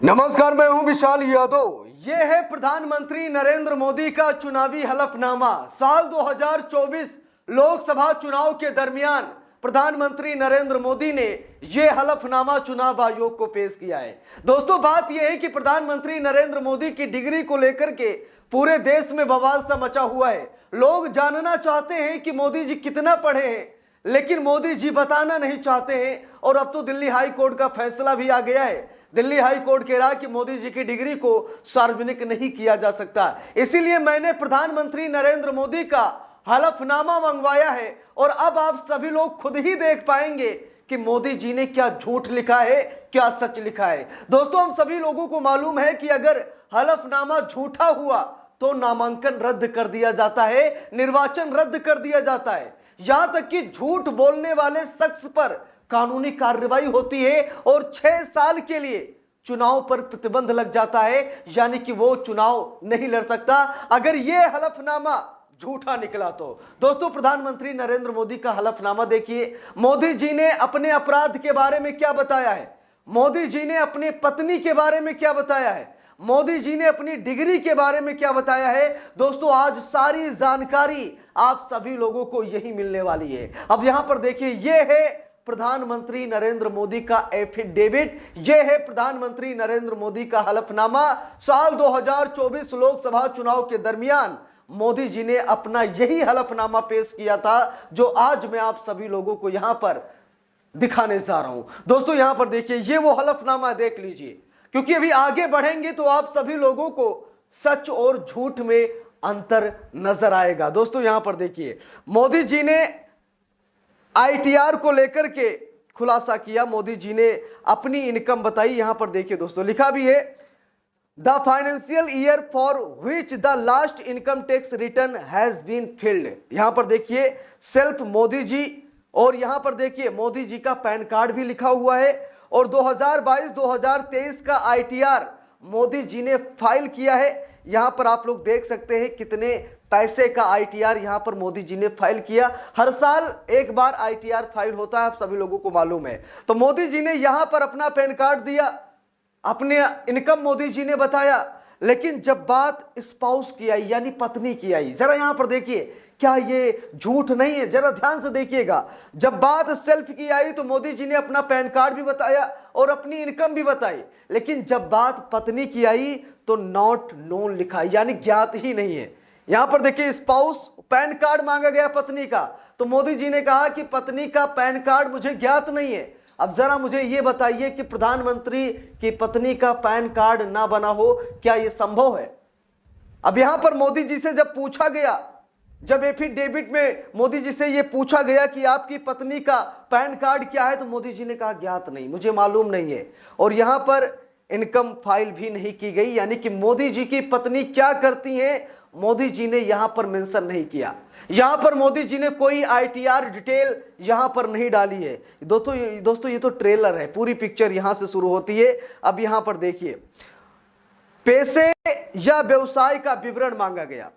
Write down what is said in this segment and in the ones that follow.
नमस्कार, मैं हूं विशाल यादव। ये है प्रधानमंत्री नरेंद्र मोदी का चुनावी हलफनामा। साल 2024 लोकसभा चुनाव के दरमियान प्रधानमंत्री नरेंद्र मोदी ने यह हलफनामा चुनाव आयोग को पेश किया है। दोस्तों, बात यह है कि प्रधानमंत्री नरेंद्र मोदी की डिग्री को लेकर के पूरे देश में बवाल सा मचा हुआ है। लोग जानना चाहते हैं कि मोदी जी कितना पढ़े हैं, लेकिन मोदी जी बताना नहीं चाहते हैं। और अब तो दिल्ली हाई कोर्ट का फैसला भी आ गया है। दिल्ली हाई कोर्ट कह रहा है कि मोदी जी की डिग्री को सार्वजनिक नहीं किया जा सकता। इसीलिए मैंने प्रधानमंत्री नरेंद्र मोदी का हलफनामा मंगवाया है और अब आप सभी लोग खुद ही देख पाएंगे कि मोदी जी ने क्या झूठ लिखा है, क्या सच लिखा है। दोस्तों, हम सभी लोगों को मालूम है कि अगर हलफनामा झूठा हुआ तो नामांकन रद्द कर दिया जाता है, निर्वाचन रद्द कर दिया जाता है, यहां तक कि झूठ बोलने वाले शख्स पर कानूनी कार्रवाई होती है और 6 साल के लिए चुनाव पर प्रतिबंध लग जाता है, यानी कि वो चुनाव नहीं लड़ सकता अगर ये हलफनामा झूठा निकला तो। दोस्तों, प्रधानमंत्री नरेंद्र मोदी का हलफनामा देखिए। मोदी जी ने अपने अपराध के बारे में क्या बताया है, मोदी जी ने अपनी पत्नी के बारे में क्या बताया है, मोदी जी ने अपनी डिग्री के बारे में क्या बताया है। दोस्तों, आज सारी जानकारी आप सभी लोगों को यही मिलने वाली है। अब यहां पर देखिए, यह है प्रधानमंत्री नरेंद्र मोदी का एफिडेविट, यह है प्रधानमंत्री नरेंद्र मोदी का हलफनामा। साल 2024 लोकसभा चुनाव के दरमियान मोदी जी ने अपना यही हलफनामा पेश किया था, जो आज मैं आप सभी लोगों को यहां पर दिखाने जा रहा हूं। दोस्तों, यहां पर देखिए, ये वो हलफनामा देख लीजिए, क्योंकि अभी आगे बढ़ेंगे तो आप सभी लोगों को सच और झूठ में अंतर नजर आएगा। दोस्तों, यहां पर देखिए, मोदी जी ने आईटीआर को लेकर के खुलासा किया। मोदी जी ने अपनी इनकम बताई। यहां पर देखिए दोस्तों, लिखा भी है, the financial year for which the last income tax return has been filed. यहां पर देखिए सेल्फ मोदी जी, और यहां पर देखिए मोदी जी का पैन कार्ड भी लिखा हुआ है। और 2022-2023 का आईटीआर मोदी जी ने फाइल किया है। यहां पर आप लोग देख सकते हैं कितने पैसे का आईटीआर यहां पर मोदी जी ने फाइल किया। हर साल एक बार आईटीआर फाइल होता है, आप सभी लोगों को मालूम है। तो मोदी जी ने यहां पर अपना पैन कार्ड दिया, अपने इनकम मोदी जी ने बताया। लेकिन जब बात स्पाउस की आई, यानी पत्नी की आई, जरा यहां पर देखिए, क्या ये झूठ नहीं है? जरा ध्यान से देखिएगा। जब बात सेल्फ की आई तो मोदी जी ने अपना पैन कार्ड भी बताया और अपनी इनकम भी बताई। लेकिन जब बात पत्नी की आई तो नॉट नोन लिखा, यानी ज्ञात ही नहीं है। यहां पर देखिए, स्पाउस पैन कार्ड मांगा गया पत्नी का, तो मोदी जी ने कहा कि पत्नी का पैन कार्ड मुझे ज्ञात नहीं है। अब जरा मुझे यह बताइए कि प्रधानमंत्री की पत्नी का पैन कार्ड ना बना हो, क्या यह संभव है? अब यहां पर मोदी जी से जब पूछा गया, जब एफिडेविट में मोदी जी से यह पूछा गया कि आपकी पत्नी का पैन कार्ड क्या है, तो मोदी जी ने कहा ज्ञात नहीं, मुझे मालूम नहीं है। और यहां पर इनकम फाइल भी नहीं की गई, यानी कि मोदी जी की पत्नी क्या करती हैं, मोदी जी ने यहां पर मेंशन नहीं किया। यहां पर मोदी जी ने कोई आईटीआर डिटेल यहां पर नहीं डाली है। दोस्तों ये तो ट्रेलर है, पूरी पिक्चर यहां से शुरू होती है। अब यहां पर देखिए, पैसे या व्यवसाय का विवरण मांगा गया।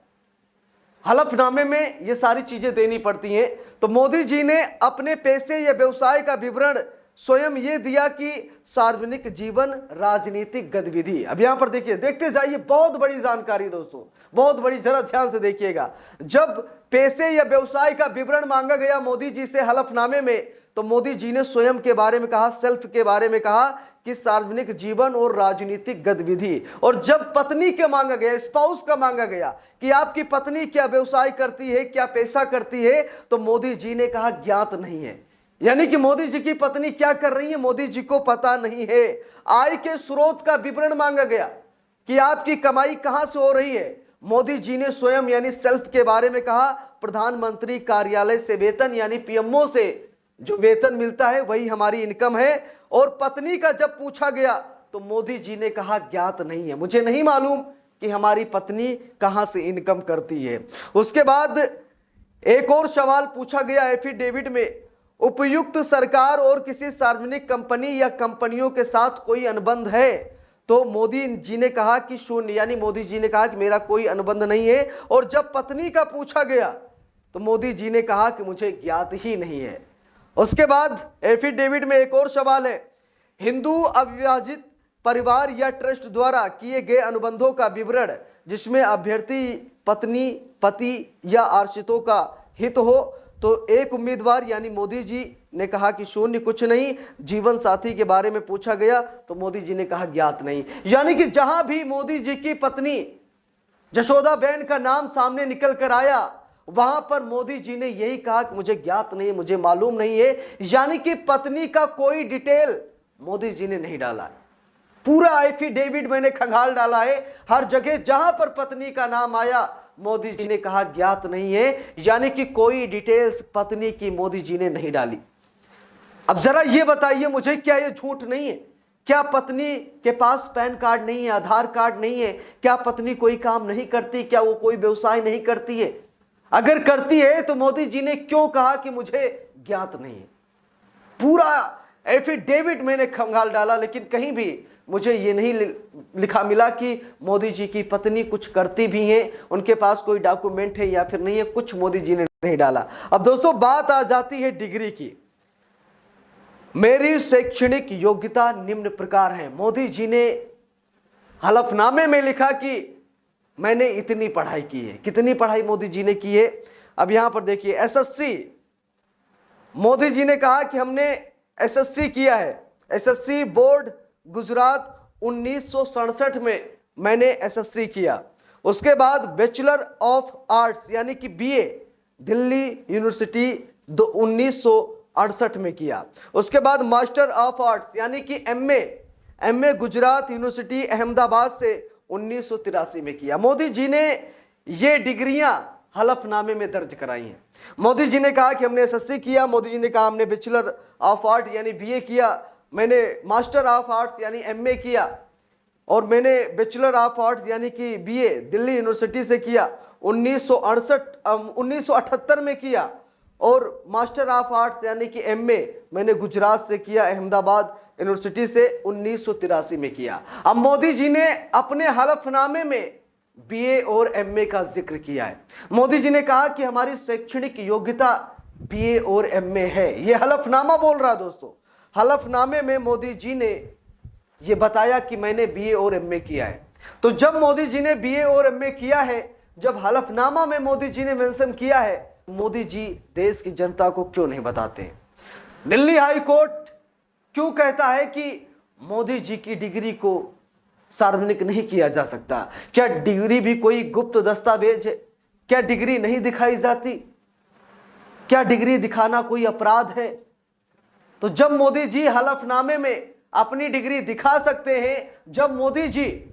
हलफनामे में ये सारी चीजें देनी पड़ती हैं। तो मोदी जी ने अपने पैसे या व्यवसाय का विवरण स्वयं ये दिया कि सार्वजनिक जीवन, राजनीतिक गतिविधि। अब यहां पर देखिए, देखते जाइए, बहुत बड़ी जानकारी दोस्तों, बहुत बड़ी, जरा ध्यान से देखिएगा। जब पैसे या व्यवसाय का विवरण मांगा गया मोदी जी से हलफनामे में, तो मोदी जी ने स्वयं के बारे में कहा, सेल्फ के बारे में कहा कि सार्वजनिक जीवन और राजनीतिक गतिविधि। और जब पत्नी के मांगा गया, स्पाउस का मांगा गया कि आपकी पत्नी क्या व्यवसाय करती है, क्या पैसा करती है, तो मोदी जी ने कहा ज्ञात नहीं है। यानी कि मोदी जी की पत्नी क्या कर रही है, मोदी जी को पता नहीं है। आय के स्रोत का विवरण मांगा गया कि आपकी कमाई कहां से हो रही है। मोदी जी ने स्वयं यानी सेल्फ के बारे में कहा, प्रधानमंत्री कार्यालय से वेतन, यानी पीएमओ से जो वेतन मिलता है वही हमारी इनकम है। और पत्नी का जब पूछा गया तो मोदी जी ने कहा ज्ञात नहीं है, मुझे नहीं मालूम कि हमारी पत्नी कहां से इनकम करती है। उसके बाद एक और सवाल पूछा गया एफिडेविट में, उपयुक्त सरकार और किसी सार्वजनिक कंपनी या कंपनियों के साथ कोई अनुबंध है? तो मोदी जी ने कहा कि शून्य, यानी मोदी जी ने कहा कि मेरा कोई अनुबंध नहीं है। और जब पत्नी का पूछा गया तो मोदी जी ने कहा कि मुझे ज्ञात ही नहीं है। उसके बाद एफिडेविट में एक और सवाल है, हिंदू अविभाजित परिवार या ट्रस्ट द्वारा किए गए अनुबंधों का विवरण जिसमें अभ्यर्थी पत्नी, पति या आश्रितों का हित हो। तो एक उम्मीदवार यानी मोदी जी ने कहा कि शून्य कुछ नहीं। जीवन साथी के बारे में पूछा गया तो मोदी जी ने कहा ज्ञात नहीं। यानी कि जहां भी मोदी जी की पत्नी जशोदाबेन का नाम सामने निकल कर आया वहां पर मोदी जी ने यही कहा कि मुझे ज्ञात नहीं है, मुझे मालूम नहीं है। यानी कि पत्नी का कोई डिटेल मोदी जी ने नहीं डाला है। पूरा एफिडेविट मैंने खंगाल डाला है। हर जगह जहां पर पत्नी का नाम आया मोदी जी ने कहा ज्ञात नहीं है। यानी कि कोई डिटेल्स पत्नी की मोदी जी ने नहीं डाली। अब जरा ये बताइए मुझे, क्या ये झूठ नहीं है? क्या पत्नी के पास पैन कार्ड नहीं है, आधार कार्ड नहीं है? क्या पत्नी कोई काम नहीं करती? क्या वो कोई व्यवसाय नहीं करती है? अगर करती है तो मोदी जी ने क्यों कहा कि मुझे ज्ञात नहीं है? पूरा एफिडेविट मैंने खंगाल डाला, लेकिन कहीं भी मुझे ये नहीं लिखा मिला कि मोदी जी की पत्नी कुछ करती भी हैं, उनके पास कोई डॉक्यूमेंट है या फिर नहीं है। कुछ मोदी जी ने नहीं डाला। अब दोस्तों बात आ जाती है डिग्री की। मेरी शैक्षणिक योग्यता निम्न प्रकार है। मोदी जी ने हलफनामे में लिखा कि मैंने इतनी पढ़ाई की है। कितनी पढ़ाई मोदी जी ने की है? अब यहां पर देखिए, एसएससी मोदी जी ने कहा कि हमने एसएससी किया है। एसएससी बोर्ड गुजरात 1967 में मैंने एसएससी किया। उसके बाद बैचलर ऑफ आर्ट्स यानी कि बीए दिल्ली यूनिवर्सिटी 1968 में किया। उसके बाद मास्टर ऑफ आर्ट्स यानी कि एमए गुजरात यूनिवर्सिटी अहमदाबाद से 1983 में किया। मोदी जी ने ये डिग्रियां हलफनामे में दर्ज कराई हैं। मोदी जी ने कहा कि हमने एसएससी किया। मोदी जी ने कहा हमने बैचलर ऑफ आर्ट यानी बीए किया। मैंने मास्टर ऑफ आर्ट्स यानी एमए किया और मैंने बैचलर ऑफ आर्ट्स यानी कि बीए दिल्ली यूनिवर्सिटी से किया। 1978 में किया और मास्टर ऑफ आर्ट्स यानी कि एमए मैंने गुजरात से किया, अहमदाबाद यूनिवर्सिटी से 1983 में किया। अब मोदी जी ने अपने हलफनामे में बीए और एमए का जिक्र किया है। मोदी जी ने कहा कि हमारी शैक्षणिक योग्यता बीए और एमए है। यह हलफनामा बोल रहा है दोस्तों। हलफनामे में मोदी जी ने यह बताया कि मैंने बीए और एमए किया है। तो जब मोदी जी ने बीए और एमए किया है, जब हलफनामा में मोदी जी ने मेंशन किया है, मोदी जी देश की जनता को क्यों नहीं बताते हैं? दिल्ली हाई कोर्ट क्यों कहता है कि मोदी जी की डिग्री को सार्वजनिक नहीं किया जा सकता? क्या डिग्री भी कोई गुप्त दस्तावेज है? क्या डिग्री नहीं दिखाई जाती? क्या डिग्री दिखाना कोई अपराध है? तो जब मोदी जी हलफनामे में अपनी डिग्री दिखा सकते हैं, जब मोदी जी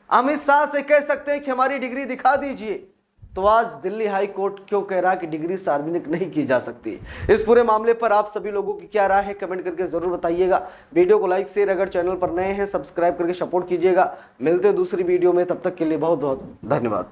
अमित शाह से कह सकते हैं कि हमारी डिग्री दिखा दीजिए, तो आज दिल्ली हाई कोर्ट क्यों कह रहा है कि डिग्री सार्वजनिक नहीं की जा सकती? इस पूरे मामले पर आप सभी लोगों की क्या राय है कमेंट करके जरूर बताइएगा। वीडियो को लाइक शेयर, अगर चैनल पर नए हैं सब्सक्राइब करके सपोर्ट कीजिएगा। मिलते हैं दूसरी वीडियो में, तब तक के लिए बहुत बहुत धन्यवाद।